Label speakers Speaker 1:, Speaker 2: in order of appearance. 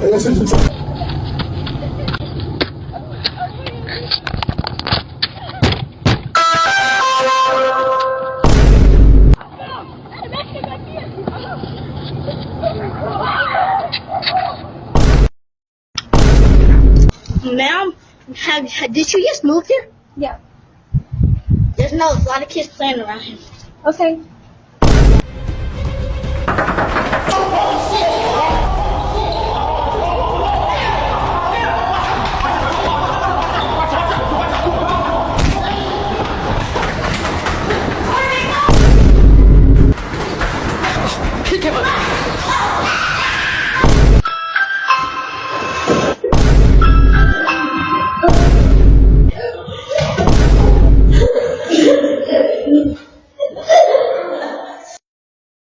Speaker 1: Ma'am, did you just move here?
Speaker 2: Yeah.
Speaker 1: There's a lot of kids playing around here.
Speaker 2: Okay.